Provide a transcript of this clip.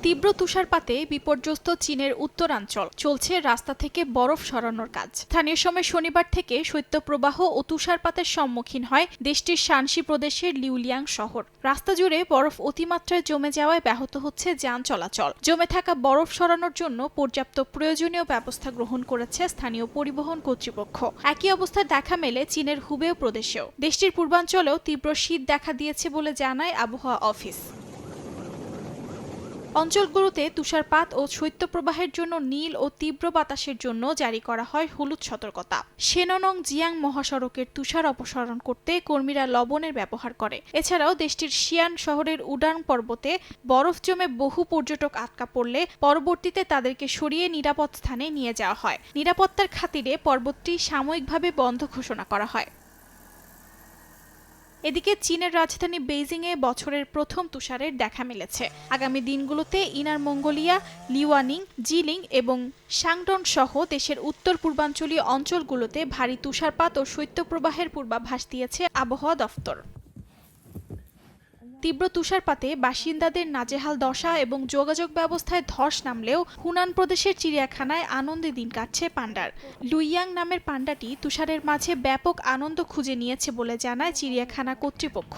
তীব্র তুষারপাতে বিপর্যস্ত চীনের উত্তরাঞ্চল, চলছে রাস্তা থেকে বরফ সরানোর কাজ। স্থানীয় সময় শনিবার থেকে শৈত্যপ্রবাহ ও তুষারপাতের সম্মুখীন হয় দেশটির শানসি প্রদেশের লিউলিয়াং শহর। রাস্তা জুড়ে বরফ অতিমাত্রায় জমে যাওয়ায় ব্যাহত হচ্ছে যান চলাচল। জমে থাকা বরফ সরানোর জন্য পর্যাপ্ত প্রয়োজনীয় ব্যবস্থা গ্রহণ করেছে স্থানীয় পরিবহন কর্তৃপক্ষ। একই অবস্থা দেখা মেলে চীনের হুবেই প্রদেশেও। দেশটির পূর্বাঞ্চলেও তীব্র শীত দেখা দিয়েছে বলে জানায় আবহাওয়া অফিস। অঞ্চলগুলোতে তুষারপাত ও শৈত্যপ্রবাহের জন্য নীল ও তীব্র বাতাসের জন্য জারি করা হয় হলুদ সতর্কতা। শেননং জিয়াং মহাসড়কের তুষার অপসারণ করতে কর্মীরা লবণের ব্যবহার করে। এছাড়াও দেশটির শিয়ান শহরের উডান পর্বতে বরফ জমে বহু পর্যটক আটকা পড়লে পরবর্তীতে তাদেরকে সরিয়ে নিরাপদ স্থানে নিয়ে যাওয়া হয়। নিরাপত্তার খাতিরে পর্বতটি সাময়িকভাবে বন্ধ ঘোষণা করা হয়। এদিকে চীনের রাজধানী বেইজিংয়ে বছরের প্রথম তুষারের দেখা মিলেছে। আগামী দিনগুলোতে ইনার মঙ্গোলিয়া, লিওয়ানিং, জিলিং এবং শাংডং সহ দেশের উত্তর পূর্বাঞ্চলীয় অঞ্চলগুলোতে ভারী তুষারপাত ও শৈত্যপ্রবাহের পূর্বাভাস দিয়েছে আবহাওয়া দফতর। তীব্র তুষারপাতে বাসিন্দাদের নাজেহাল দশা এবং যোগাযোগ ব্যবস্থায় ধস নামলেও হুনান প্রদেশের চিড়িয়াখানায় আনন্দে দিন কাটছে পান্ডার। লুইয়াং নামের পান্ডাটি তুষারের মাঝে ব্যাপক আনন্দ খুঁজে নিয়েছে বলে জানায় চিড়িয়াখানা কর্তৃপক্ষ।